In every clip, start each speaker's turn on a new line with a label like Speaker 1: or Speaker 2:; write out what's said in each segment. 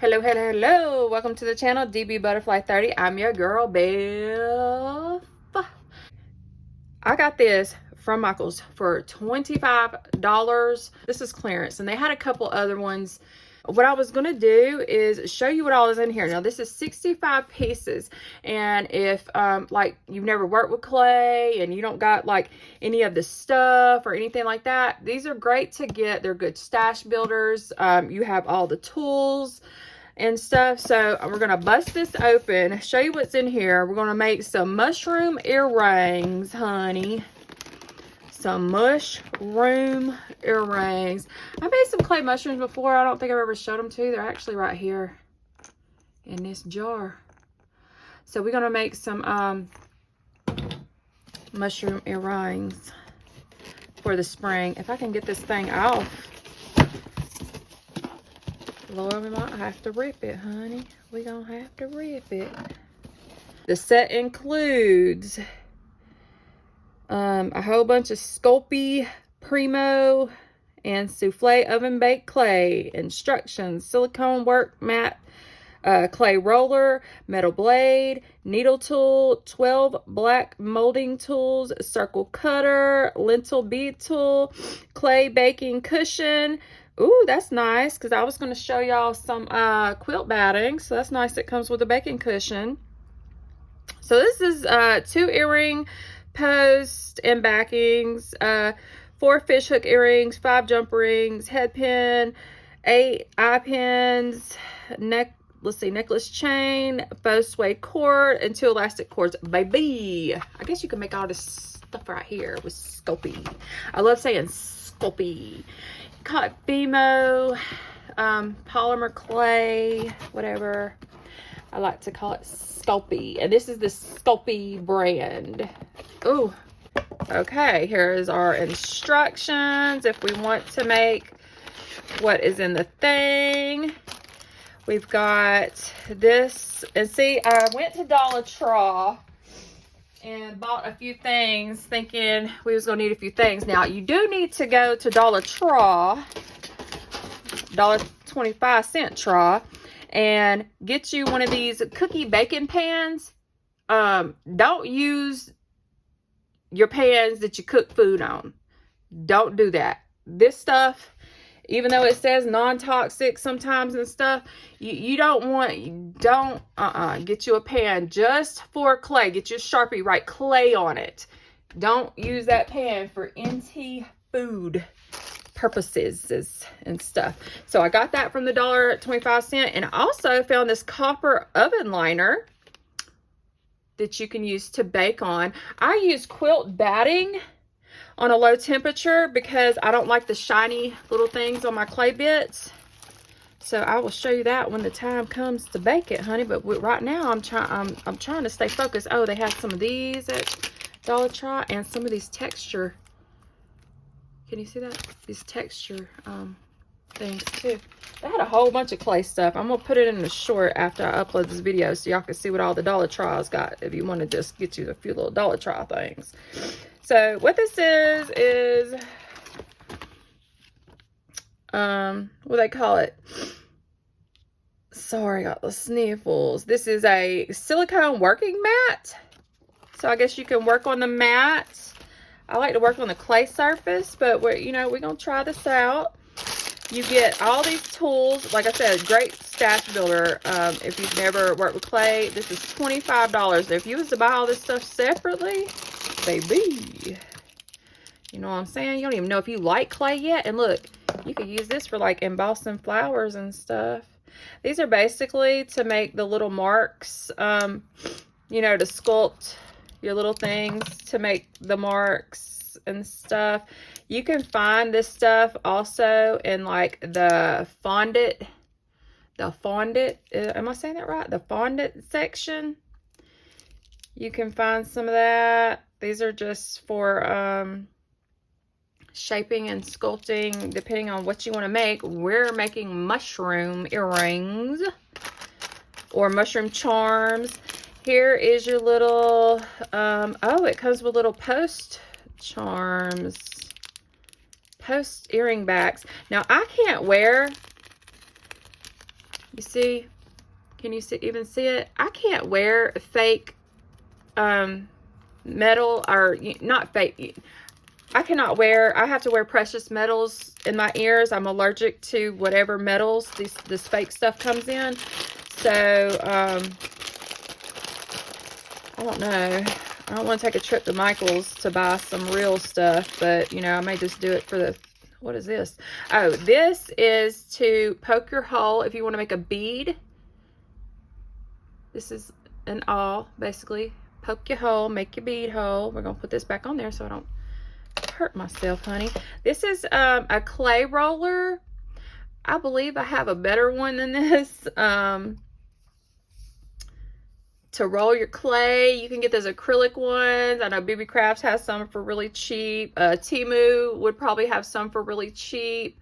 Speaker 1: Hello, hello, hello. Welcome to the channel, DB Butterfly 30. I'm your girl, Beth. I got this from Michael's for $25. This is clearance, and they had a couple other ones. What I was going to do is show you what all is in here. Now, this is 65 pieces, and if, like, you've never worked with clay and you don't got, like, any of the stuff or anything like that, these are great to get. They're good stash builders. You have all the tools and stuff. So we're gonna bust this open, show you what's in here. We're gonna make some mushroom earrings, honey. Some mushroom earrings. I made some clay mushrooms before. I don't think I've ever showed them to you. They're actually right here in this jar. So we're gonna make some mushroom earrings for the spring. If I can get this thing off, Lord, we might have to rip it, honey. We gonna have to rip it. The set includes a whole bunch of Sculpey Primo and Souffle oven baked clay. Instructions: silicone work mat, clay roller, metal blade, needle tool, 12 black molding tools, circle cutter, lentil bead tool, clay baking cushion. Ooh, that's nice, because I was going to show y'all some quilt batting. So that's nice. It comes with a baking cushion. So this is 2 earring posts and backings, 4 fish hook earrings, 5 jump rings, head pin, 8 eye pins, necklace chain, faux suede cord, and 2 elastic cords. Baby, I guess you can make all this stuff right here with Sculpey. I love saying Sculpey. Call it Fimo, polymer clay, whatever. I like to call it Sculpey, and this is the Sculpey brand. Ooh, okay, here's our instructions if we want to make what is in the thing. We've got this, and see, I went to Dollar Tree and bought a few things thinking we was gonna need a few things. Now, you do need to go to Dollar Tree, $1.25 Tree, and get you one of these cookie baking pans. Don't use your pans that you cook food on. Don't do that. This stuff, even though it says non-toxic sometimes and stuff, you don't get you a pan just for clay. Get your Sharpie, write clay on it. Don't use that pan for NT food purposes and stuff. So I got that from the $1.25, and I also found this copper oven liner that you can use to bake on. I use quilt batting on a low temperature because I don't like the shiny little things on my clay bits. So I will show you that when the time comes to bake it, honey. But right now I'm trying to stay focused. Oh, they have some of these at Dollar Tree and some of these texture. Can you see that? These texture things too. They had a whole bunch of clay stuff. I'm gonna put it in the short after I upload this video so y'all can see what all the Dollar Tree's got if you want to just get you a few little Dollar Tree things. So what this is what they call it? Sorry, I got the sniffles. This is a silicone working mat. So I guess you can work on the mat. I like to work on the clay surface, but we're gonna try this out. You get all these tools. Like I said, great stash builder. If you've never worked with clay, this is $25. If you was to buy all this stuff separately, baby, you know what I'm saying? You don't even know if you like clay yet. And look, you could use this for like embossing flowers and stuff. These are basically to make the little marks, to sculpt your little things, to make the marks and stuff. You can find this stuff also in like the fondant, am I saying that right? The fondant section. You can find some of that. These are just for shaping and sculpting depending on what you want to make. We're making mushroom earrings or mushroom charms. Here is your little oh, it comes with little post charms, post earring backs. Now I can't wear You see? Can you even see it? I can't wear fake metal, or not fake. I cannot wear, I have to wear precious metals in my ears. I'm allergic to whatever metals this fake stuff comes in. So, I don't know. I don't want to take a trip to Michael's to buy some real stuff, but, you know, I may just do it for the, what is this? Oh, this is to poke your hole if you want to make a bead. This is an awl, basically. Poke your hole, make your bead hole. We're going to put this back on there so I don't hurt myself, honey. This is a clay roller. I believe I have a better one than this. To roll your clay, you can get those acrylic ones. I know BB Crafts has some for really cheap. Temu would probably have some for really cheap.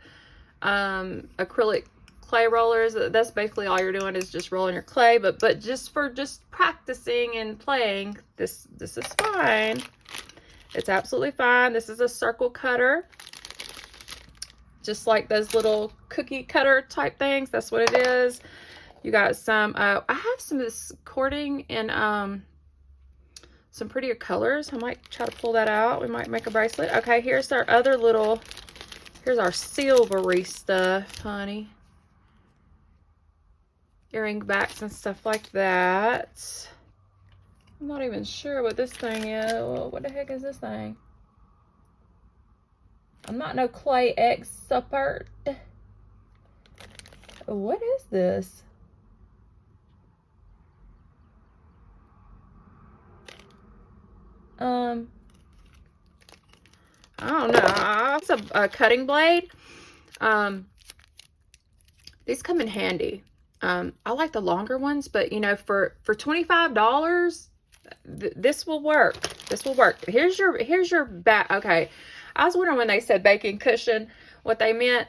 Speaker 1: Acrylic clay rollers. That's basically all you're doing is just rolling your clay. But just for practicing and playing, this is fine. It's absolutely fine. This is a circle cutter. Just like those little cookie cutter type things. That's what it is. You got some, I have some of this cording in some prettier colors. I might try to pull that out. We might make a bracelet. Okay, here's our other little, here's our silvery stuff, honey. Earring backs and stuff like that. I'm not even sure what this thing is. What the heck is this thing? I'm not no clay expert. What is this? I don't know. It's a cutting blade. These come in handy. I like the longer ones, but you know, for $25, this will work. This will work. Here's your back. Okay, I was wondering when they said baking cushion, what they meant.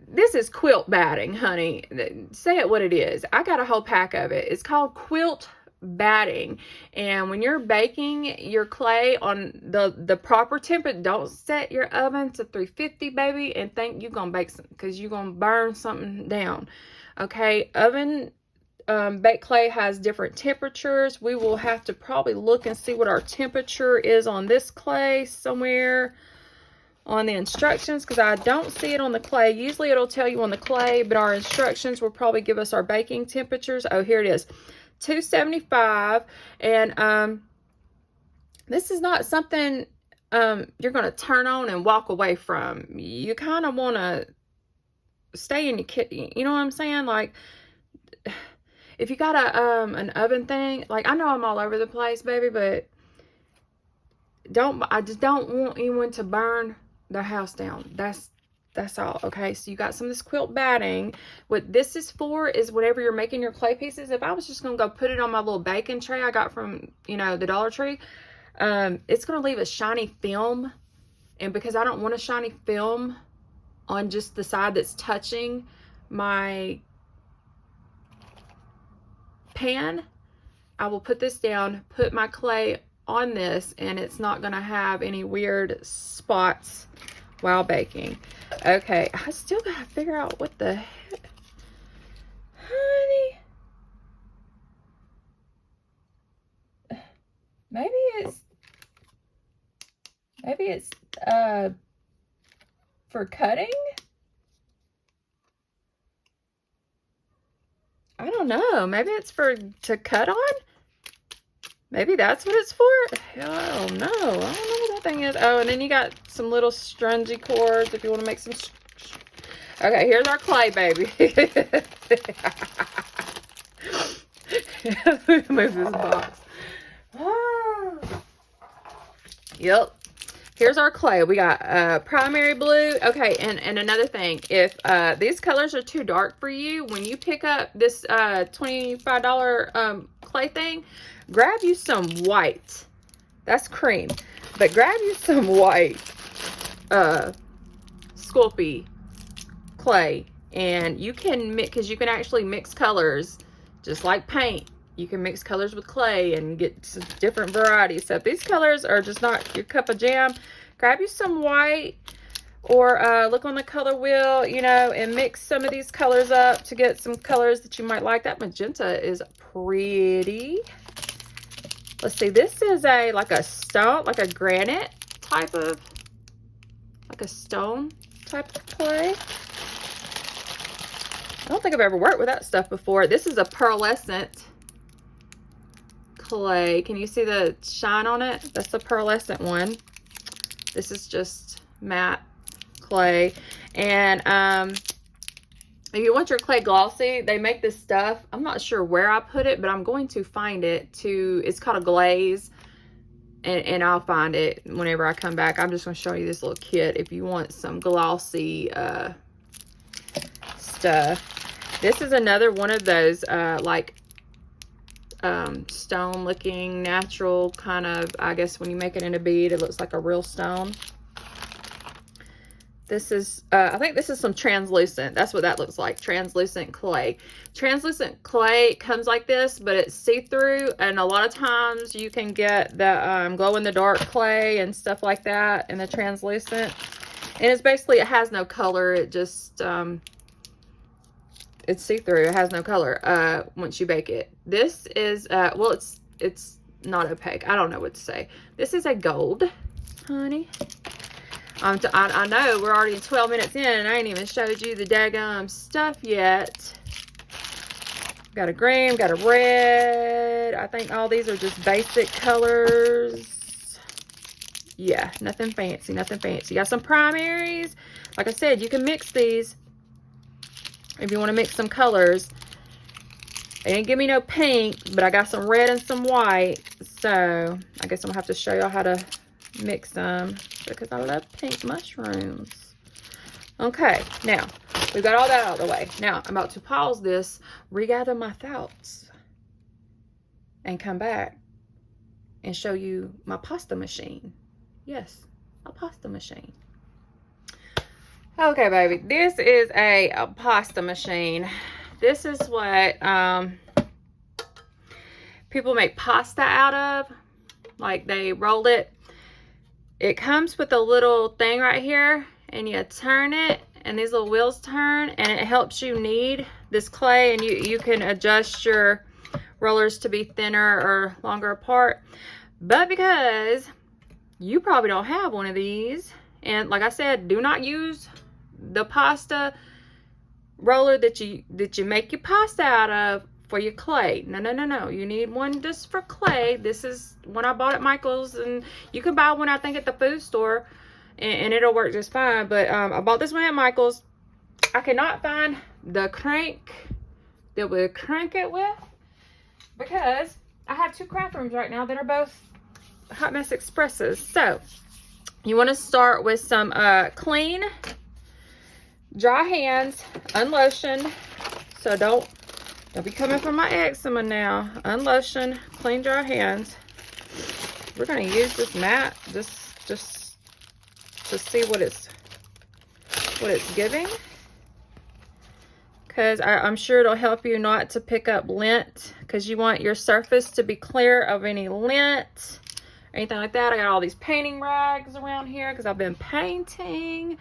Speaker 1: This is quilt batting, honey. Say it what it is. I got a whole pack of it. It's called quilt batting, and when you're baking your clay on the proper temperature, don't set your oven to 350, baby, and think you're gonna bake some, because you're gonna burn something down. Okay, oven baked clay has different temperatures. We will have to probably look and see what our temperature is on this clay somewhere on the instructions, because I don't see it on the clay. Usually it'll tell you on the clay, but our instructions will probably give us our baking temperatures. Oh, here it is. 275. And this is not something you're going to turn on and walk away from. You kind of want to stay in your kitchen. You know what I'm saying? Like, if you got an oven thing, like, I know I'm all over the place, baby, but I just don't want anyone to burn their house down. That's all. Okay, so you got some of this quilt batting. What this is for is whenever you're making your clay pieces, if I was just going to go put it on my little baking tray I got from, you know, the Dollar Tree, it's going to leave a shiny film. And because I don't want a shiny film on just the side that's touching my pan, I will put this down, put my clay on this, and it's not going to have any weird spots while baking. Okay, I still gotta figure out what the heck, honey. Maybe it's for cutting. I don't know. Maybe it's to cut on. Maybe that's what it's for. Hell, I don't know. I don't know what that thing is. Oh, and then you got some little strungy cords if you want to make some. Okay, here's our clay, baby. Move this box. Yep. Here's our clay. We got primary blue. Okay, and another thing, if these colors are too dark for you, when you pick up this $25 clay thing, grab you some white. That's cream. But grab you some white Sculpey clay, and you can mix, because you can actually mix colors just like paint. You can mix colors with clay and get some different varieties. So if these colors are just not your cup of jam, grab you some white. or look on the color wheel, you know, and mix some of these colors up to get some colors that you might like. That magenta is pretty. Let's see, this is like a stone, like a granite type of, like a stone type of clay. I don't think I've ever worked with that stuff before. This is a pearlescent clay. Can you see the shine on it? That's the pearlescent one. This is just matte clay. And if you want your clay glossy, they make this stuff. I'm not sure where I put it, but I'm going to find it. It's called a glaze, and I'll find it whenever I come back. I'm just going to show you this little kit if you want some glossy stuff. This is another one of those like stone looking natural kind of, I guess when you make it in a bead, it looks like a real stone. This is, I think this is some translucent. That's what that looks like, translucent clay. Translucent clay comes like this, but it's see-through, and a lot of times you can get the glow-in-the-dark clay and stuff like that, and the translucent. And it's basically, it has no color. It just, it's see-through. It has no color once you bake it. This is, well, it's not opaque. I don't know what to say. This is a gold, honey. I know we're already 12 minutes in and I ain't even showed you the daggum stuff yet. Got a green, got a red. I think all these are just basic colors. Yeah, nothing fancy, nothing fancy. Got some primaries. Like I said, you can mix these if you want to mix some colors. They didn't give me no pink, but I got some red and some white. So I guess I'm gonna have to show y'all how to mix them because I love pink mushrooms. Okay, now we've got all that out of the way. Now I'm about to pause this, regather my thoughts, and come back and show you my pasta machine. Yes, a pasta machine. Okay, baby, this is a pasta machine. This is what people make pasta out of. Like, they roll it. It comes with a little thing right here, and you turn it, and these little wheels turn, and it helps you knead this clay, and you can adjust your rollers to be thinner or longer apart. But because you probably don't have one of these, and like I said, do not use the pasta roller that you make your pasta out of for your clay. No, no, no, no. You need one just for clay. This is one I bought at Michael's, and you can buy one, I think, at the food store, and it'll work just fine. But I bought this one at Michael's. I cannot find the crank that would crank it with because I have two craft rooms right now that are both Hot Mess Expresses. So you want to start with some clean, dry hands, unlotion. So don't be coming for my eczema now. Unlotion, clean, dry hands. We're gonna use this mat just to see what it's giving. Because I'm sure it'll help you not to pick up lint, because you want your surface to be clear of any lint or anything like that. I got all these painting rags around here because I've been painting.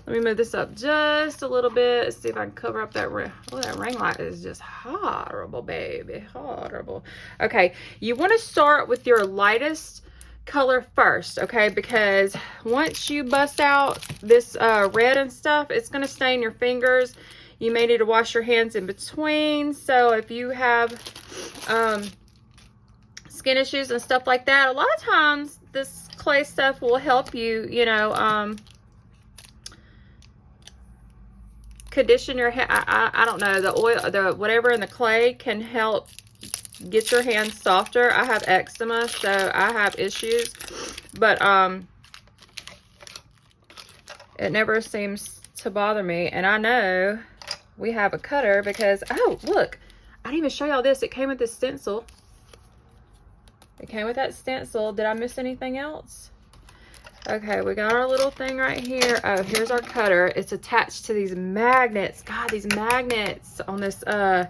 Speaker 1: Let me move this up just a little bit. See if I can cover up that ring. Oh, that ring light is just horrible, baby. Horrible. Okay, you want to start with your lightest color first, okay? Because once you bust out this red and stuff, it's going to stain your fingers. You may need to wash your hands in between. So if you have skin issues and stuff like that, a lot of times this clay stuff will help you, you know, condition your hair. I don't know, the oil, the whatever in the clay can help get your hands softer. I have eczema, so I have issues, but it never seems to bother me. And I know we have a cutter because, oh, look, I didn't even show y'all this. It came with this stencil. It came with that stencil. Did I miss anything else? Okay, we got our little thing right here. Oh, here's our cutter. It's attached to these magnets. God, these magnets on this, oh,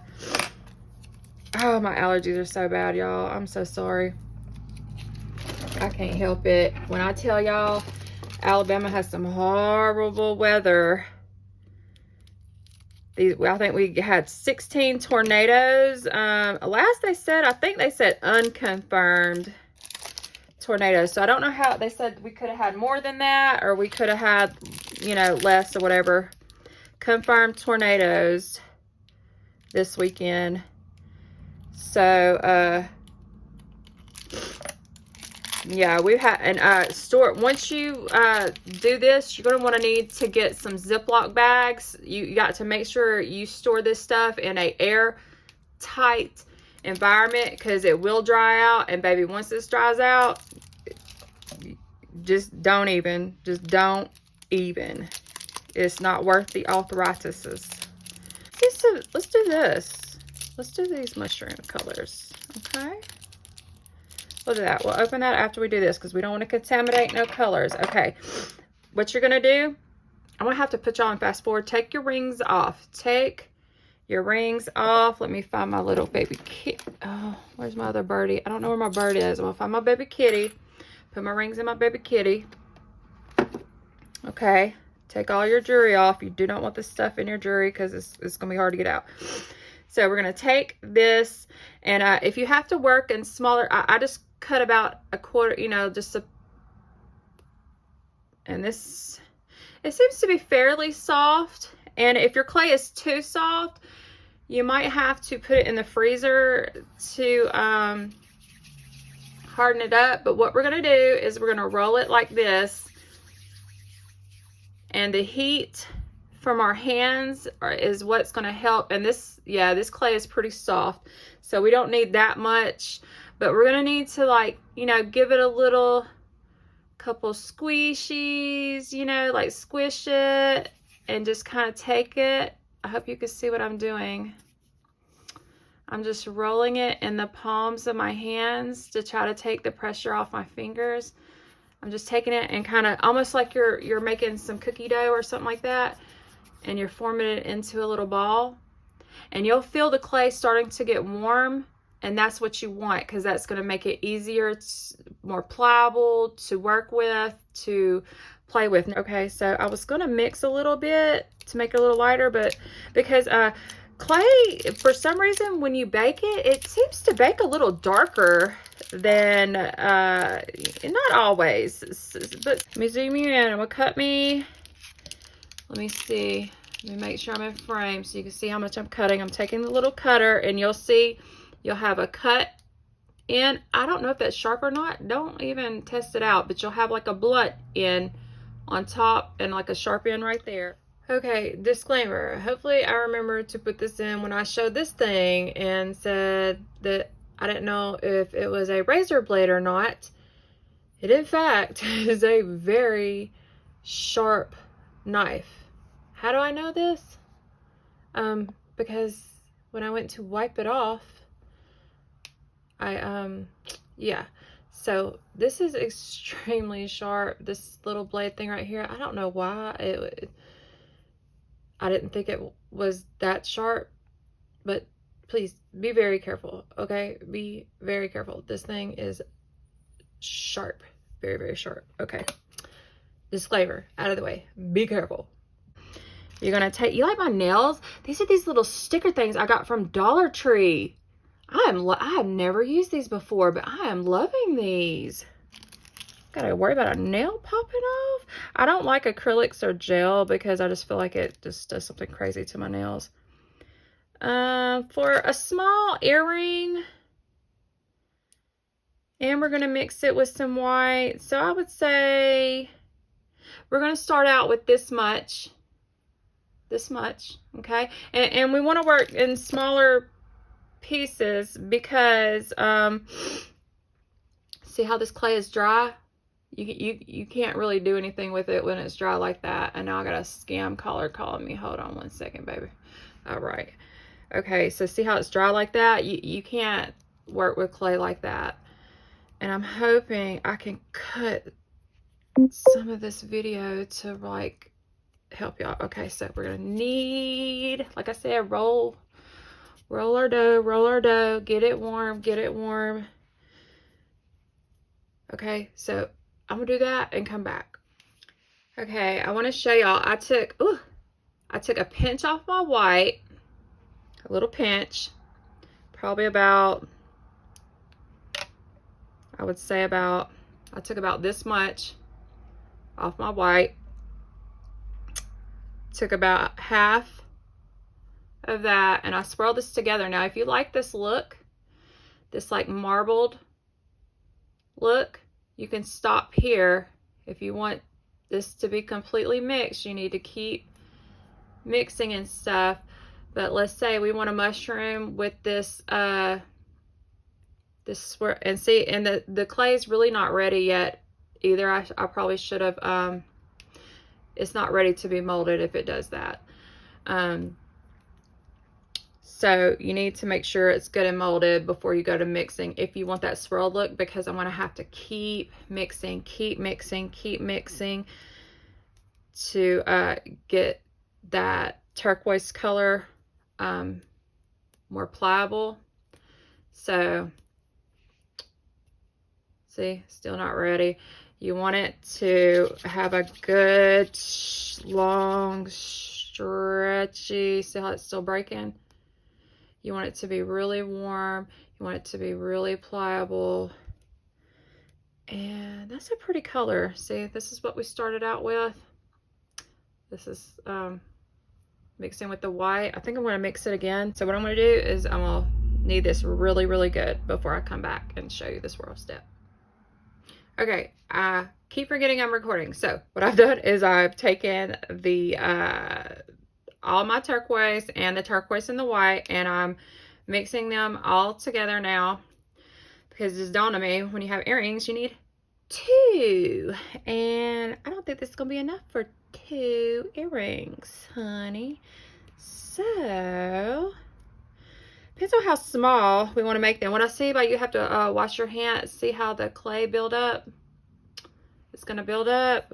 Speaker 1: my allergies are so bad, y'all. I'm so sorry. I can't help it. When I tell y'all Alabama has some horrible weather. I think we had 16 tornadoes. Last they said, I think they said unconfirmed tornadoes. So I don't know how, they said we could have had more than that, or we could have had, you know, less or whatever. Confirmed tornadoes this weekend. So, yeah, we've had, and store, once you do this, you're going to want to need to get some Ziploc bags. You got to make sure you store this stuff in a airtight environment, because it will dry out. And baby, once this dries out, just don't even. It's not worth the arthritises. Let's do this. Let's do these mushroom colors, okay? We'll do that. We'll open that after we do this, because we don't want to contaminate no colors. Okay, what you're going to do, I'm going to have to put y'all on fast forward. Take your rings off. Take your rings off. Let me find my little baby kitty. Oh, where's my other birdie? I don't know where my bird is. I'm going to find my baby kitty. Put my rings in my baby kitty. Okay, take all your jewelry off. You do not want this stuff in your jewelry, because it's going to be hard to get out. So we're going to take this, and if you have to work in smaller, I just cut about a quarter, you know, just a, and this, it seems to be fairly soft. And if your clay is too soft, you might have to put it in the freezer to harden it up. But what we're going to do is we're going to roll it like this, and the heat from our hands is what's going to help. And this, yeah, this clay is pretty soft, so we don't need that much, but we're going to need to, like, you know, give it a little couple squishies, you know, like squish it and just kind of take it. I hope you can see what I'm doing. I'm just rolling it in the palms of my hands to try to take the pressure off my fingers. I'm just taking it and kind of almost like you're making some cookie dough or something like that, and you're forming it into a little ball. And you'll feel the clay starting to get warm, and that's what you want, because that's going to make it easier, it's more pliable to work with, to play with. Okay, so I was going to mix a little bit to make it a little lighter, but because clay, for some reason, when you bake it, it seems to bake a little darker than, not always, but let me zoom you in. I'm going to cut me, let me see, let me make sure I'm in frame so you can see how much I'm cutting. I'm taking the little cutter, and you'll see, you'll have a cut in. I don't know if that's sharp or not. Don't even test it out, but you'll have like a blunt end on top and like a sharp end right there. Okay, disclaimer. Hopefully I remember to put this in when I showed this thing and said that I didn't know if it was a razor blade or not. It, in fact, is a very sharp knife. How do I know this? Because when I went to wipe it off, yeah. So this is extremely sharp. This little blade thing right here. I don't know why I didn't think it was that sharp, but please be very careful. Okay, be very careful. This thing is sharp, very, very sharp. Okay, disclaimer out of the way. Be careful. You're gonna take, you like my nails? These are these little sticker things I got from Dollar Tree. I have never used these before, but I am loving these. Gotta worry about a nail popping off. I don't like acrylics or gel because I just feel like it just does something crazy to my nails. For a small earring, and we're gonna mix it with some white. So I would say we're gonna start out with this much, okay? And we want to work in smaller pieces because see how this clay is dry? You can't really do anything with it when it's dry like that. And now I got a scam caller calling me. Hold on one second, baby. All right. Okay, so see how it's dry like that? You can't work with clay like that. And I'm hoping I can cut some of this video to like help y'all. Okay, so we're gonna need, like I said, roll our dough, get it warm. Okay, so I'm gonna do that and come back. Okay, I want to show y'all. I took a pinch off my white, a little pinch, probably about, I would say about, I took about this much off my white, took about half of that, and I swirled this together. Now, if you like this look, this like marbled look, you can stop here. If you want this to be completely mixed, you need to keep mixing and stuff. But let's say we want a mushroom with this this swirl, and see, and the clay is really not ready yet either. I probably should have it's not ready to be molded if it does that. So you need to make sure it's good and molded before you go to mixing if you want that swirl look, because I'm going to have to keep mixing to get that turquoise color more pliable. So see, still not ready. You want it to have a good long stretchy, see how it's still breaking? You want it to be really warm. You want it to be really pliable. And that's a pretty color. See, this is what we started out with. This is mixing with the white. I think I'm going to mix it again. So what I'm going to do is I'm going to knead this really, really good before I come back and show you the swirl step. Okay, I keep forgetting I'm recording. So what I've done is I've taken the all my turquoise and the turquoise and the white, and I'm mixing them all together now, because it's dawned on me, when you have earrings you need 2, and I don't think this is gonna be enough for 2 earrings, honey. So depends on how small we want to make them. When I say about you have to wash your hands, see how the clay build up? It's gonna build up,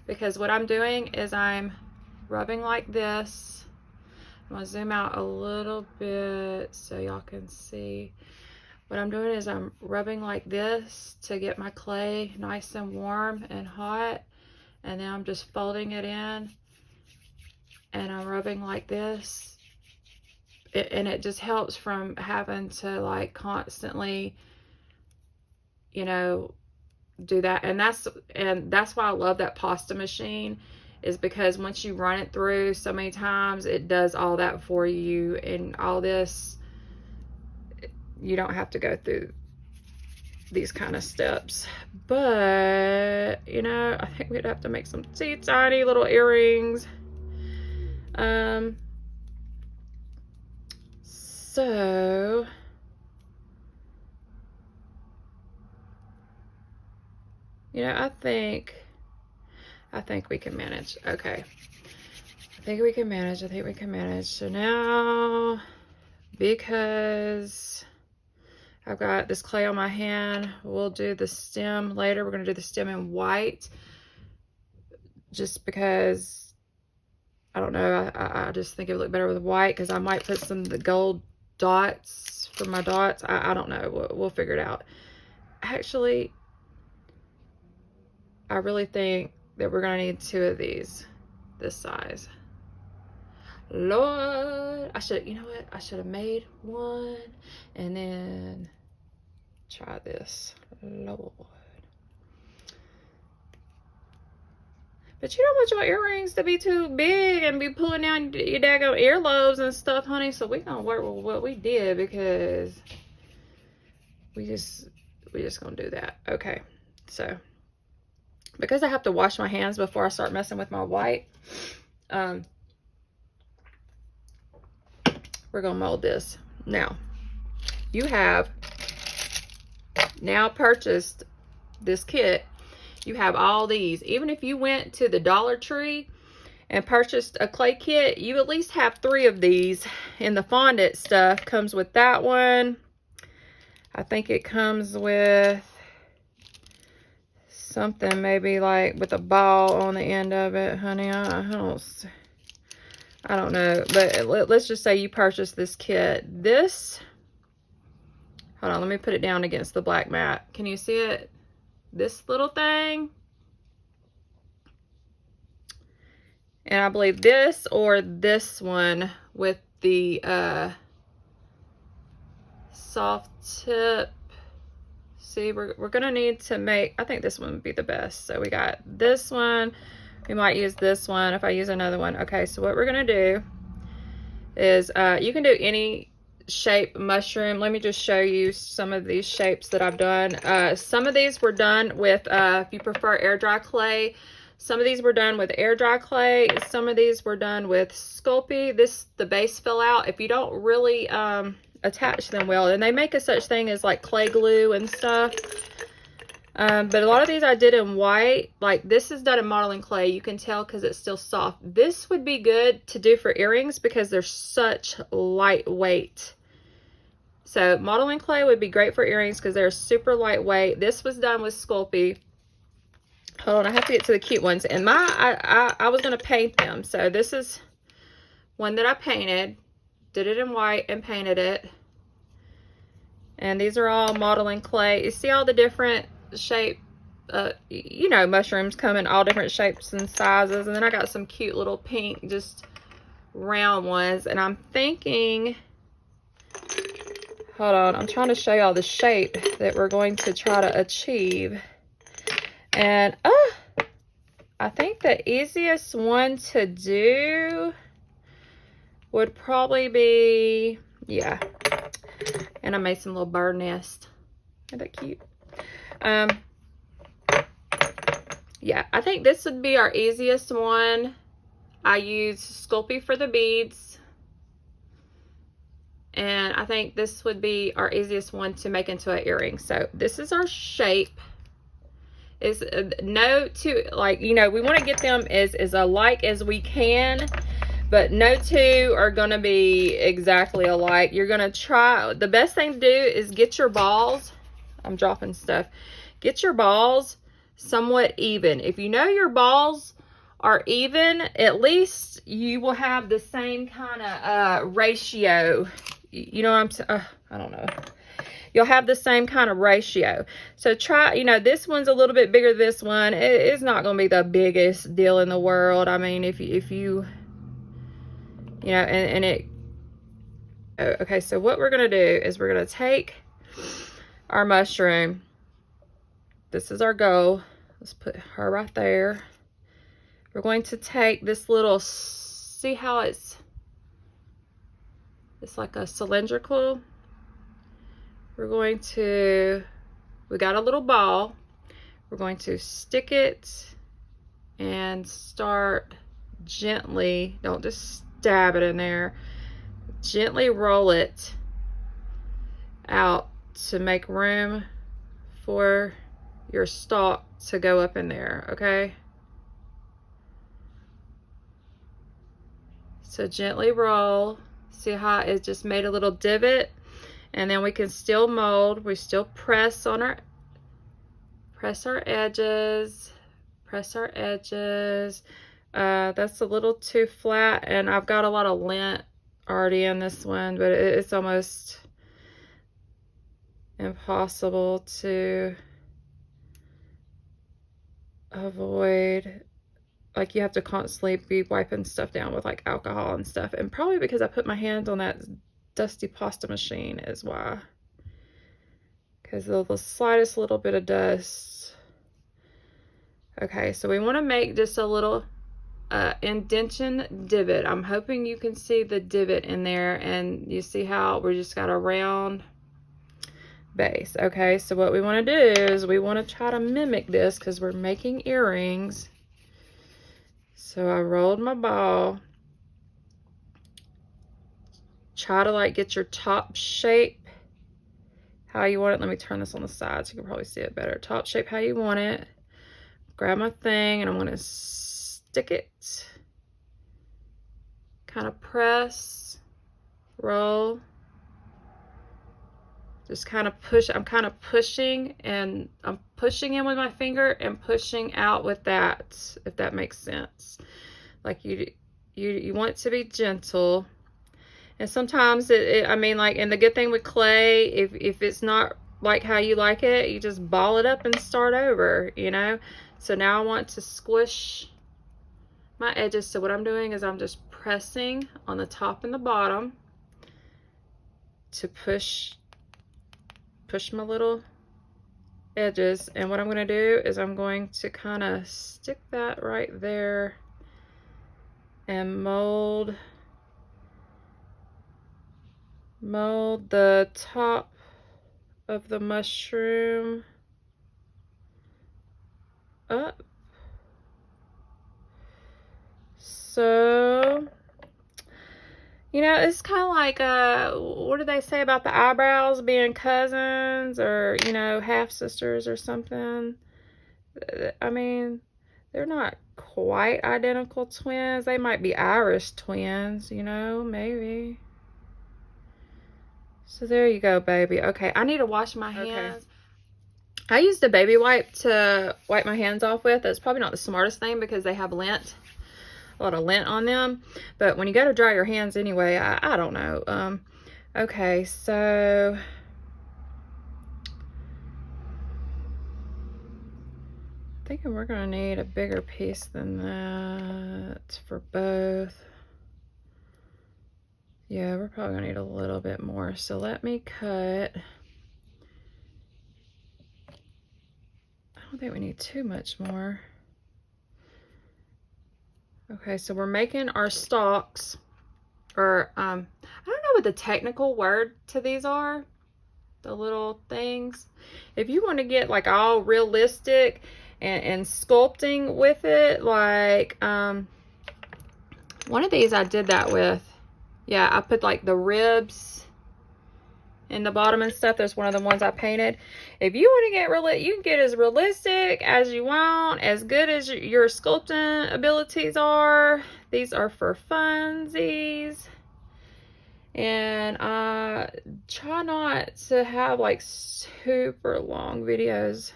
Speaker 1: because what I'm doing is I'm rubbing like this. I'm going to zoom out a little bit so y'all can see. What I'm doing is I'm rubbing like this to get my clay nice and warm and hot, and then I'm just folding it in, and I'm rubbing like this, and it just helps from having to like constantly, you know, do that. And that's why I love that pasta machine, is because once you run it through so many times, it does all that for you, and all this, you don't have to go through these kind of steps. But you know, I think we'd have to make some tiny little earrings. So you know, I think we can manage. Okay. I think we can manage. So now, because I've got this clay on my hand, we'll do the stem later. We're going to do the stem in white, just because, I don't know, I just think it would look better with white, because I might put some of the gold dots for my dots. I don't know. We'll figure it out. Actually, I really think that we're going to need 2 of these this size. Lord, you know what? I should have made one and then try this. Lord. But you don't want your earrings to be too big and be pulling down your daggone earlobes and stuff, honey. So we're gonna work with what we did, because we just gonna do that. Okay, so because I have to wash my hands before I start messing with my white, we're gonna mold this. Now, you have now purchased this kit. You have all these. Even if you went to the Dollar Tree and purchased a clay kit, you at least have 3 of these. And the fondant stuff comes with that one. I think it comes with something maybe like with a ball on the end of it, honey. I don't know, but let's just say you purchased this kit. This, hold on, let me put it down against the black mat. Can you see it? This little thing, And I believe this or this one with the soft tip. See, we're gonna need to make, I think this one would be the best. So we got this one. We might use this one if I use another one. Okay, so what we're gonna do is, you can do any shape mushroom. Let me just show you some of these shapes that I've done. Some of these were done with, if you prefer air dry clay, some of these were done with air dry clay. Some of these were done with Sculpey. The base fell out. If you don't really attach them well, and they make a such thing as like clay glue and stuff. But a lot of these I did in white. Like this is done in modeling clay. You can tell because it's still soft. This would be good to do for earrings because they're such lightweight. So modeling clay would be great for earrings because they're super lightweight. This was done with Sculpey. Hold on, I have to get to the cute ones. And I was going to paint them. So this is one that I painted. Did it in white and painted it. And these are all modeling clay. You see all the different shape, you know, mushrooms come in all different shapes and sizes. And then I got some cute little pink, just round ones. And I'm thinking, hold on, I'm trying to show y'all the shape that we're going to try to achieve. And I think the easiest one to do would probably be, yeah. And I made some little bird nest. Isn't that cute? Yeah, I think this would be our easiest one. I used Sculpey for the beads. And I think this would be our easiest one to make into an earring. So this is our shape. Is no two, like, you know, we want to get them as alike as we can. But no two are going to be exactly alike. You're going to try, the best thing to do is get your balls, I'm dropping stuff, get your balls somewhat even. If you know your balls are even, at least you will have the same kind of ratio. You know what I'm saying? I don't know. You'll have the same kind of ratio. So try, you know, this one's a little bit bigger than this one. It's not going to be the biggest deal in the world. I mean, if you you know, and it, okay, so what we're going to do is we're going to take our mushroom. This is our goal. Let's put her right there. We're going to take this little, see how it's like a cylindrical. We're going to, we got a little ball. We're going to stick it and start gently, don't just stab it in there, gently roll it out to make room for your stalk to go up in there, okay? So gently roll. See how it just made a little divot? And then we can still mold. We still press on our, press our edges. That's a little too flat, and I've got a lot of lint already in this one, but it's almost impossible to avoid. Like, you have to constantly be wiping stuff down with like alcohol and stuff, and probably because I put my hands on that dusty pasta machine is why, because of the slightest little bit of dust. Okay, so we want to make just a little indentation divot. I'm hoping you can see the divot in there, and you see how we just got a round base. Okay, so what we want to do is we want to try to mimic this because we're making earrings. So I rolled my ball. Try to like get your top shape how you want it. Let me turn this on the side so you can probably see it better. Top shape how you want it. Grab my thing and I'm going to stick it. Kind of press, roll. Just kind of push. I'm kind of pushing, and I'm pushing in with my finger and pushing out with that, if that makes sense. Like you want it to be gentle. And sometimes I mean, like, and the good thing with clay, if it's not like how you like it, you just ball it up and start over, you know? So now I want to squish my edges. So what I'm doing is I'm just pressing on the top and the bottom to push my little edges. And what I'm going to do is I'm going to kind of stick that right there and mold the top of the mushroom up. So, you know, it's kind of like, what did they say about the eyebrows being cousins or, you know, half sisters or something? I mean, they're not quite identical twins. They might be Irish twins, you know, maybe. So there you go, baby. Okay, I need to wash my hands. I used a baby wipe to wipe my hands off with. It's probably not the smartest thing because they have lint, a lot of lint on them. But when you go to dry your hands anyway, I don't know. Okay, so I'm thinking we're gonna need a bigger piece than that for both. Yeah, we're probably gonna need a little bit more. So let me cut. I don't think we need too much more. Okay, so we're making our stalks, or I don't know what the technical word to these are, the little things. If you want to get like all realistic and sculpting with it, like one of these I did that with. Yeah, I put like the ribs in the bottom and stuff. There's one of the ones I painted. If you want to get you can get as realistic as you want, as good as your sculpting abilities are. These are for funsies. And I try not to have like super long videos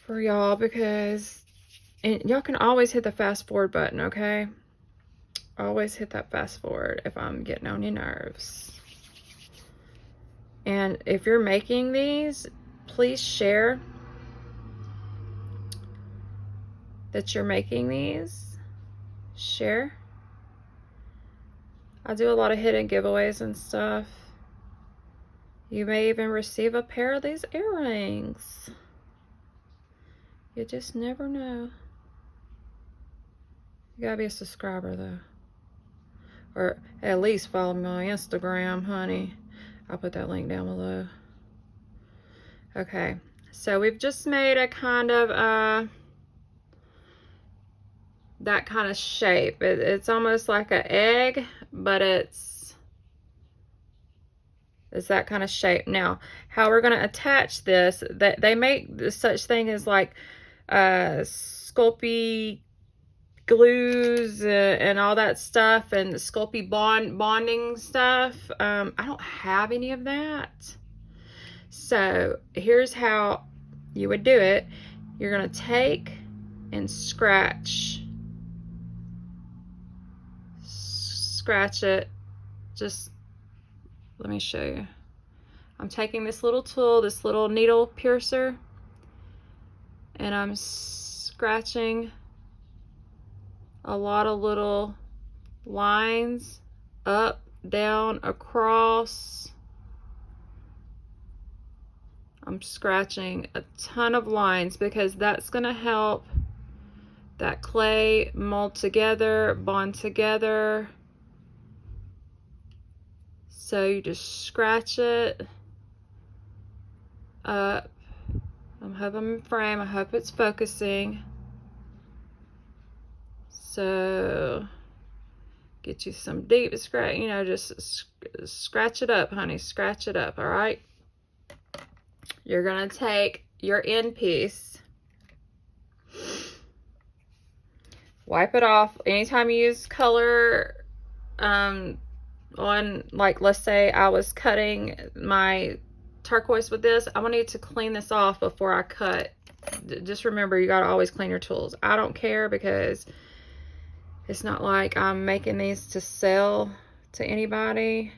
Speaker 1: for y'all because, and y'all can always hit the fast forward button, okay? Always hit that fast forward if I'm getting on your nerves. And if you're making these, please share that you're making these. Share. I do a lot of hidden giveaways and stuff. You may even receive a pair of these earrings. You just never know. You gotta be a subscriber though. Or at least follow me on Instagram, honey. I'll put that link down below. Okay, so we've just made a kind of that kind of shape. It's almost like an egg, but it's that kind of shape. Now, how we're going to attach this, that they make such thing as like Sculpey glues and all that stuff, and the Sculpey bonding stuff. I don't have any of that. So here's how you would do it. You're going to take and scratch it. Just let me show you. I'm taking this little tool, this little needle piercer, and I'm scratching a lot of little lines up, down, across. I'm scratching a ton of lines because that's going to help that clay mold together, bond together. So you just scratch it up. I hope I'm in frame. I hope it's focusing. So get you some deep scratch, you know, just scratch it up, honey. Scratch it up, all right? You're going to take your end piece, wipe it off. Anytime you use color on, like, let's say I was cutting my turquoise with this, I'm gonna need to clean this off before I cut. Just remember, you gotta always clean your tools. I don't care because it's not like I'm making these to sell to anybody.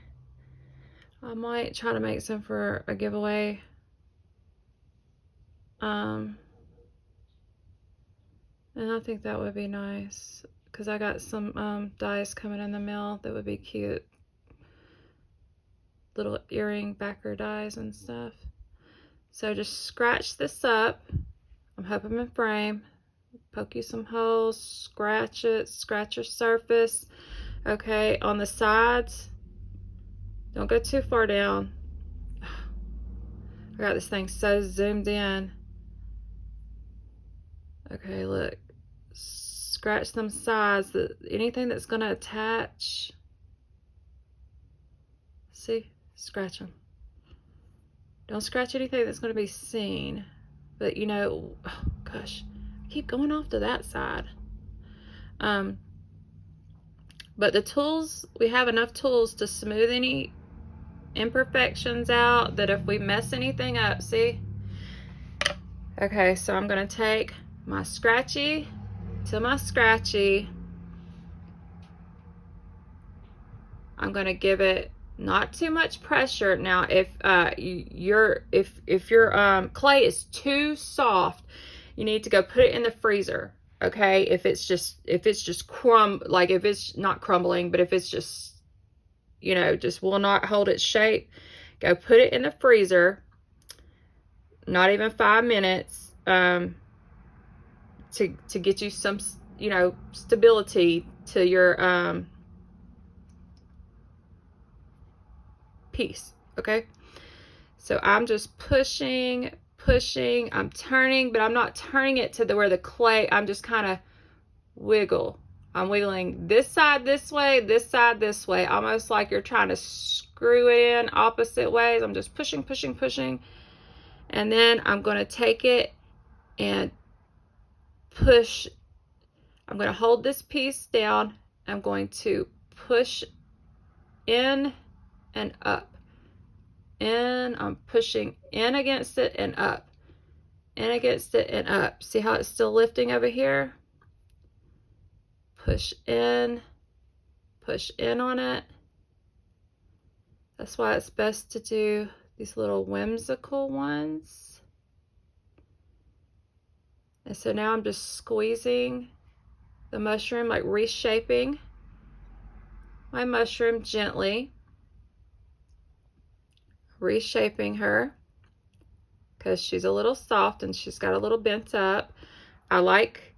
Speaker 1: I might try to make some for a giveaway. And I think that would be nice because I got some dies coming in the mail that would be cute. Little earring backer dies and stuff. So just scratch this up. I'm hoping in frame. Poke you some holes, scratch it, scratch your surface. Okay, on the sides, don't go too far down. I got this thing so zoomed in. Okay, look. Scratch them sides, anything that's going to attach. See? Scratch them. Don't scratch anything that's going to be seen. But you know, oh gosh, I keep going off to that side. But the tools, we have enough tools to smooth any imperfections out, that if we mess anything up, see? Okay, so I'm going to take my scratchy to my scratchy. I'm going to give it not too much pressure. Now, if your clay is too soft, you need to go put it in the freezer. Okay, if it's just if it's not crumbling, but if it's just, you know, just will not hold its shape, go put it in the freezer. Not even 5 minutes, to get you some, you know, stability to your piece. Okay, so I'm just pushing, I'm turning, but I'm not turning it to where the clay, I'm just kind of I'm wiggling this side this way, this side this way, almost like you're trying to screw it in opposite ways. I'm just pushing, and then I'm going to take it and push. I'm going to hold this piece down. I'm going to push in and up. And I'm pushing in against it and up. In against it and up. See how it's still lifting over here? Push in on it. That's why it's best to do these little whimsical ones. And so now I'm just squeezing the mushroom, like reshaping my mushroom gently. Reshaping her because she's a little soft and she's got a little bent up. I like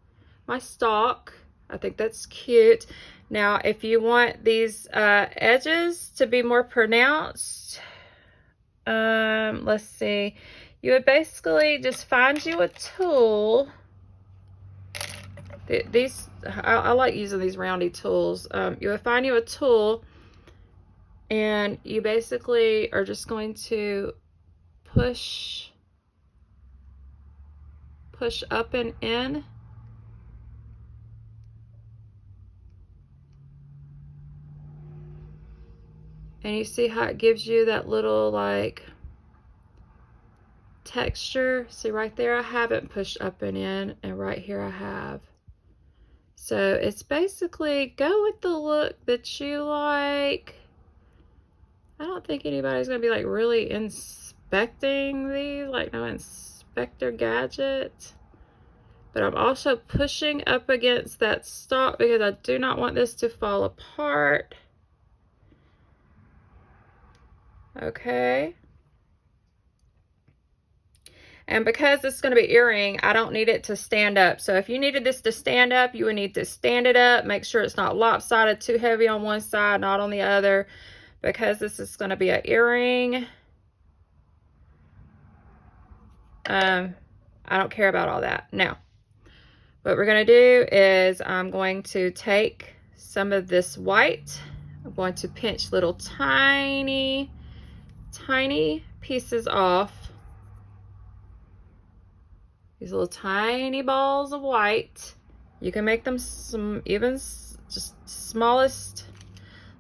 Speaker 1: my stalk. I think that's cute. Now, if you want these edges to be more pronounced, let's see. You would basically just find you a tool. I like using these roundy tools. You would find you a tool, and you basically are just going to push up and in. And you see how it gives you that little like texture. See right there I haven't pushed up and in, and right here I have. So it's basically go with the look that you like. I don't think anybody's gonna be like really inspecting these, like no Inspector Gadget. But I'm also pushing up against that stalk because I do not want this to fall apart. Okay. And because it's going to be earring, I don't need it to stand up. So if you needed this to stand up, you would need to stand it up. Make sure it's not lopsided, too heavy on one side, not on the other. Because this is going to be an earring. I don't care about all that. Now, what we're going to do is I'm going to take some of this white. I'm going to pinch little tiny pieces off. These little tiny balls of white. You can make them some even just smallest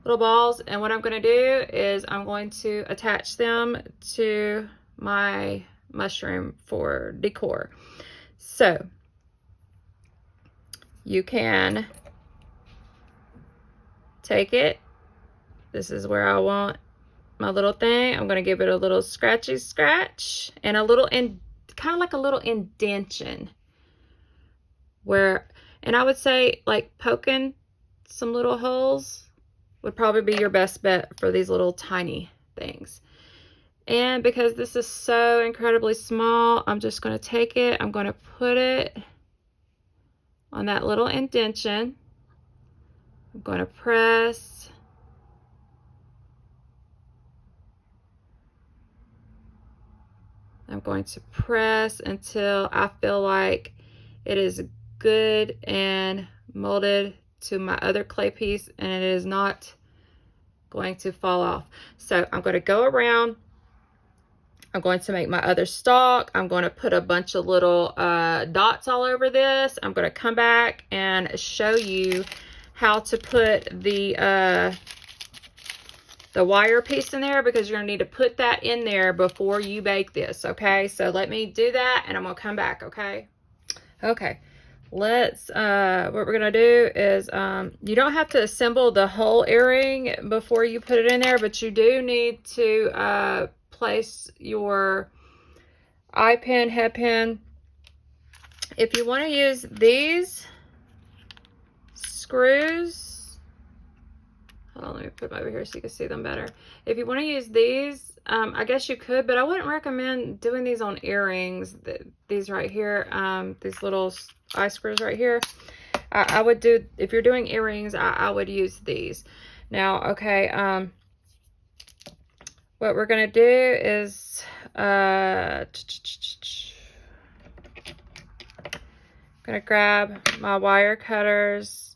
Speaker 1: little balls. And what I'm going to do is I'm going to attach them to my mushroom for decor. So you can take it. This is where I want my little thing. I'm going to give it a little scratchy scratch and a little kind of like a little indentation where And I would say like poking some little holes would probably be your best bet for these little tiny things. And because this is so incredibly small, I'm just going to take it, I'm going to put it on that little indentation. I'm going to press. I'm going to press until I feel like it is good and molded to my other clay piece and it is not going to fall off. So I'm going to go around. I'm going to make my other stalk. I'm going to put a bunch of little dots all over this. I'm going to come back and show you how to put the wire piece in there, because you're going to need to put that in there before you bake this, okay? So let me do that and I'm going to come back, okay? Okay, let's, what we're going to do is, you don't have to assemble the whole earring before you put it in there, but you do need to place your eye pin, head pin. If you want to use these screws, hold on, let me put them over here so you can see them better. If you want to use these, I guess you could, but I wouldn't recommend doing these on earrings. These right here, these little eye screws right here. I would do, if you're doing earrings, I would use these. Now, okay, what we're going to do is, I'm going to grab my wire cutters.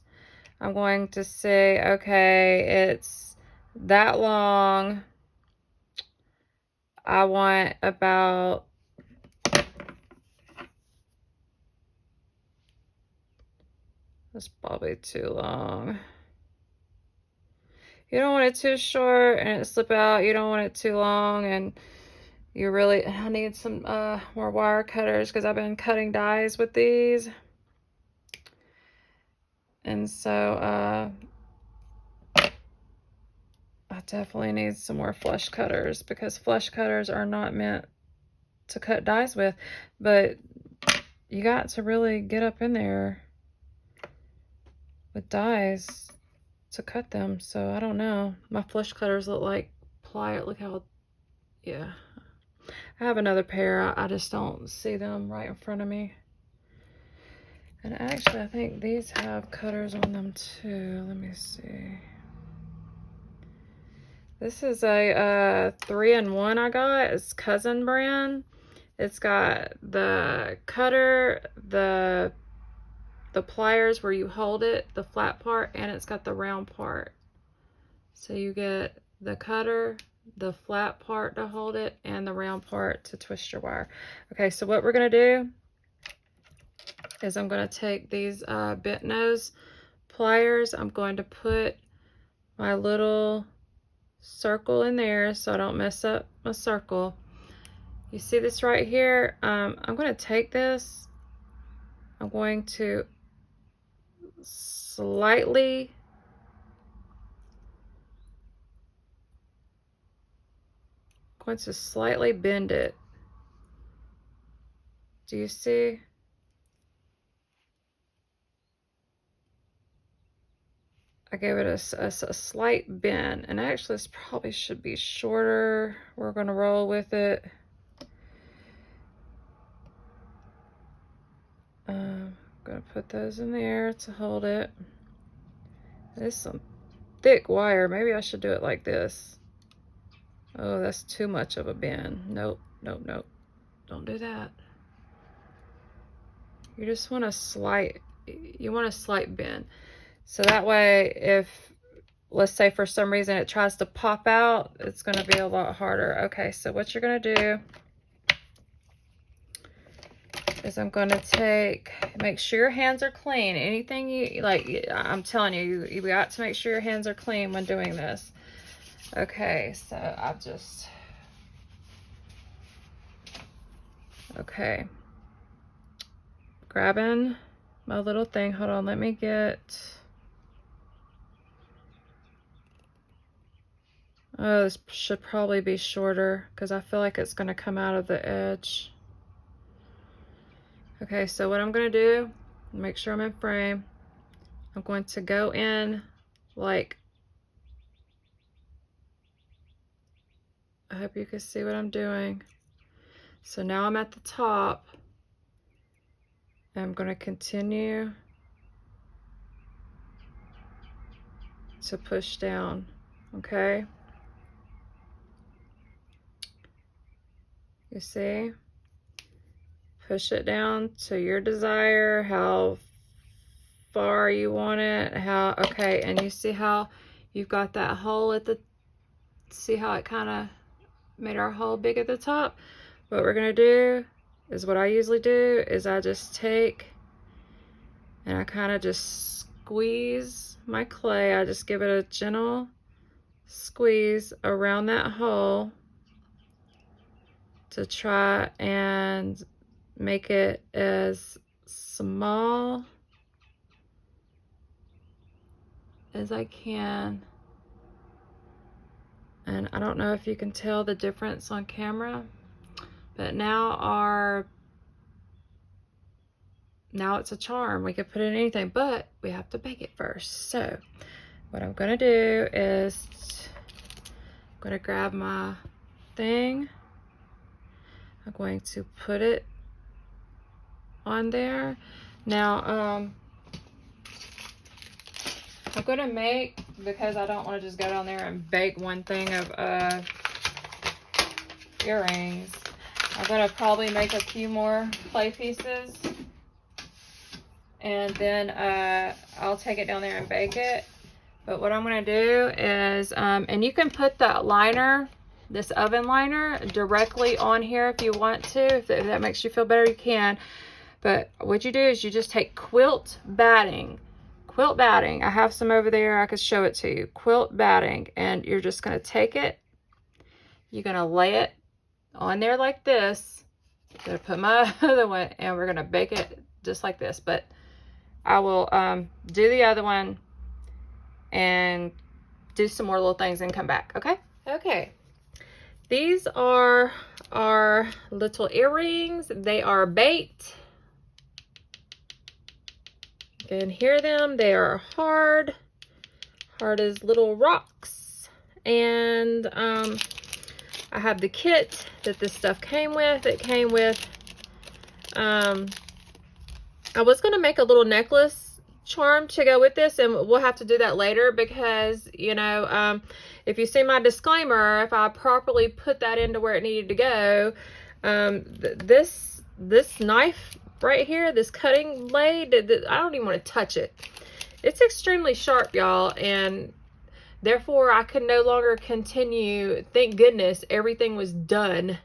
Speaker 1: I'm going to say, okay, it's that long. I want about that's probably too long. You don't want it too short and it slip out. You don't want it too long and you really, I need some more wire cutters because I've been cutting dies with these. And so I definitely need some more flush cutters because flush cutters are not meant to cut dies with, but you got to really get up in there with dies to cut them. So I don't know, my flush cutters look like pliers. Look how, yeah, I have another pair, I just don't see them right in front of me. And actually I think these have cutters on them too. Let me see. This is a 3-in-1 I got. It's Cousin brand. It's got the cutter, the pliers where you hold it, the flat part, and it's got the round part. So you get the cutter, the flat part to hold it, and the round part to twist your wire. Okay, so what we're gonna do is I'm gonna take these bent nose pliers. I'm going to put my little circle in there so I don't mess up my circle. You see this right here? I'm going to take this, I'm going to slightly bend it. Do you see? I gave it a slight bend, and actually this probably should be shorter. We're going to roll with it. I'm going to put those in there to hold it. There's some thick wire. Maybe I should do it like this. Oh, that's too much of a bend. Nope, nope, nope. Don't do that. You just want a slight, bend. So that way, if, let's say for some reason it tries to pop out, it's going to be a lot harder. Okay, so what you're going to do is I'm going to make sure your hands are clean. Anything you, like, I'm telling you, you got to make sure your hands are clean when doing this. Okay, so I've just, okay. Grabbing my little thing. Hold on, let me get, oh, this should probably be shorter because I feel like it's going to come out of the edge. Okay, so what I'm going to do Make sure I'm in frame. I'm going to go in like, I hope you can see what I'm doing. So now I'm at the top. I'm going to continue to push down, okay? You see? Push it down to your desire, how far you want it, okay, and you see how you've got that hole at the, see how it kind of made our hole big at the top? What we're gonna do is what I usually do is I just take and I kind of just squeeze my clay. I just give it a gentle squeeze around that hole to try and make it as small as I can. And I don't know if you can tell the difference on camera, but now it's a charm. We could put it in anything, but we have to bake it first. So what I'm gonna do is I'm gonna grab my thing. I'm going to put it on there. Now, I'm gonna make, because I don't want to just go down there and bake one thing of earrings, I'm gonna probably make a few more clay pieces, and then I'll take it down there and bake it. But what I'm gonna do is, and you can put that liner, this oven liner, directly on here if you want to. If that makes you feel better, you can. But what you do is you just take quilt batting. Quilt batting, I have some over there, I could show it to you. Quilt batting, and you're just gonna take it, you're gonna lay it on there like this. I'm gonna put my other one, and we're gonna bake it just like this. But I will do the other one and do some more little things and come back, okay? Okay, these are our little earrings. They are baked. You can hear them. They are hard as little rocks. And I have the kit that this stuff came with. It came with, I was gonna make a little necklace charm to go with this, and we'll have to do that later because, you know, if you see my disclaimer, if I properly put that into where it needed to go, this knife right here, this cutting blade, I don't even want to touch it. It's extremely sharp, y'all, and therefore I could no longer continue. Thank goodness everything was done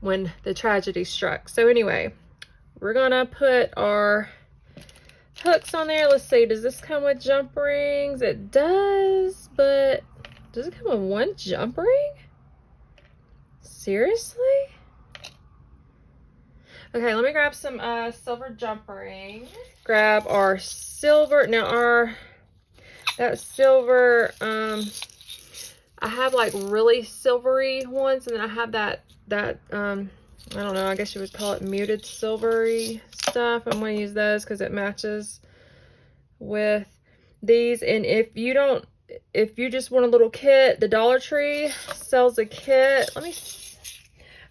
Speaker 1: when the tragedy struck. So anyway, we're gonna put our hooks on there. Let's see, does this come with jump rings? It does, but does it come with one jump ring? Seriously? Okay, let me grab some silver jump rings. Grab our silver. Now that silver, I have like really silvery ones, and then I have that I don't know, I guess you would call it muted silvery stuff. I'm going to use those because it matches with these. And if you just want a little kit, the Dollar Tree sells a kit.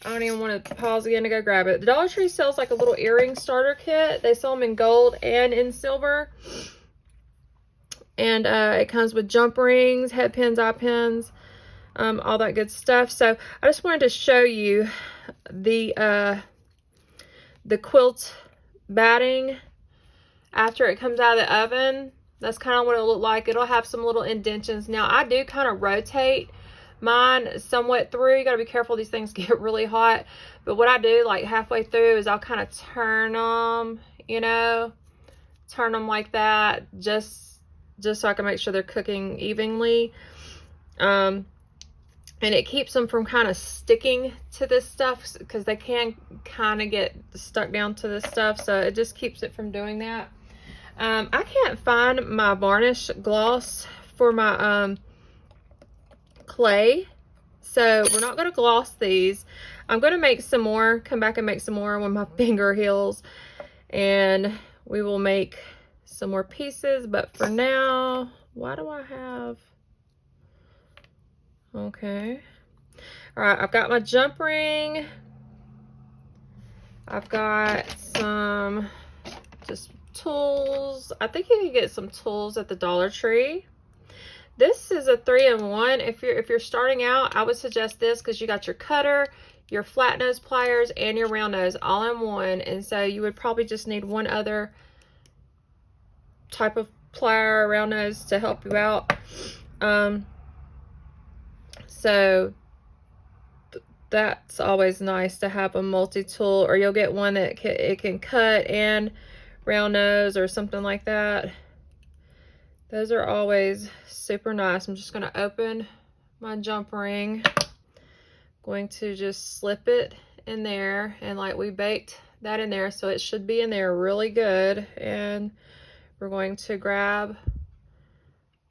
Speaker 1: I don't even want to pause again to go grab it. The Dollar Tree sells like a little earring starter kit. They sell them in gold and in silver. And it comes with jump rings, head pins, eye pins, all that good stuff. So I just wanted to show you the quilt batting after it comes out of the oven. That's kind of what it'll look like. It'll have some little indentions. Now I do kind of rotate mine somewhat through. You got to be careful, these things get really hot. But what I do like halfway through is I'll kind of turn them, you know, turn them like that, just so I can make sure they're cooking evenly. And it keeps them from kind of sticking to this stuff, because they can kind of get stuck down to this stuff. So it just keeps it from doing that. I can't find my varnish gloss for my clay, so we're not going to gloss these. I'm going to make some more, come back and make some more when my finger heals. and we will make some more pieces. But for now, why do I have, okay. All right, I've got my jump ring. I've got some just tools. I think you can get some tools at the Dollar Tree. This is a 3-in-1. If you're starting out, I would suggest this because you got your cutter, your flat nose pliers, and your round nose all in one. And so you would probably just need one other type of plier, round nose, to help you out. So that's always nice to have a multi-tool, or you'll get one that it can cut and round nose or something like that. Those are always super nice. I'm just going to open my jump ring. Going to just slip it in there, and like we baked that in there, so it should be in there really good. And we're going to grab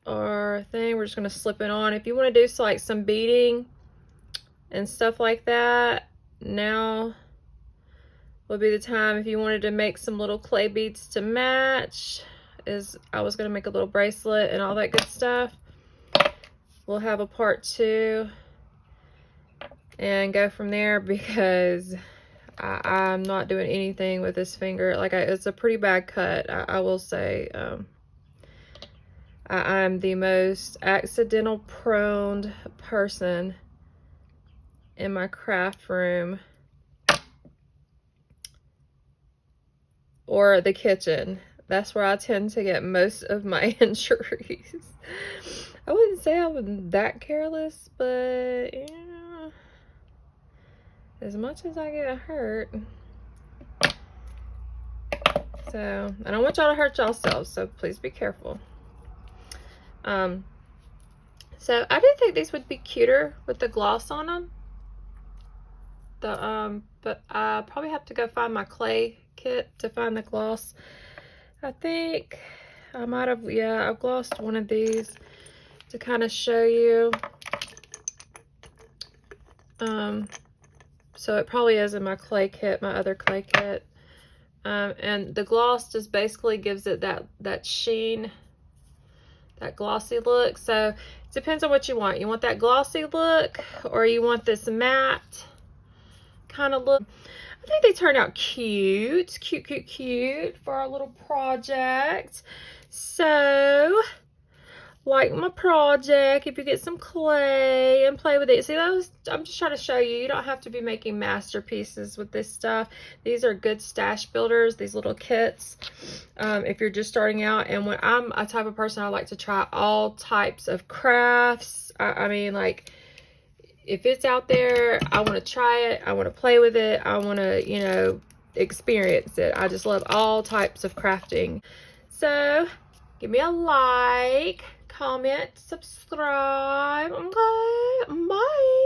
Speaker 1: our thing. We're just going to slip it on. If you want to do like some beading and stuff like that, now would be the time. If you wanted to make some little clay beads to match, I was going to make a little bracelet and all that good stuff. We'll have a part 2 and go from there, because I'm not doing anything with this finger. Like, it's a pretty bad cut, I will say. I'm the most accidental prone person in my craft room or the kitchen. That's where I tend to get most of my injuries. I wouldn't say I'm that careless, but yeah, as much as I get hurt. So I don't want y'all to hurt yourselves, so please be careful. So I did think these would be cuter with the gloss on them. But I probably have to go find my clay kit to find the gloss. I think I might have, yeah, I've glossed one of these to kind of show you. So it probably is in my clay kit, my other clay kit. And the gloss just basically gives it that sheen, that glossy look. So it depends on what you want. You want that glossy look, or you want this matte kind of look. I think they turned out cute for our little project. So, like my project, if you get some clay and play with it. See, I'm just trying to show you, you don't have to be making masterpieces with this stuff. These are good stash builders, these little kits, if you're just starting out. And when I'm a type of person, I like to try all types of crafts. I mean, like, if it's out there, I want to try it. I want to play with it. I want to, you know, experience it. I just love all types of crafting. So, give me a like, comment, subscribe. Okay, bye.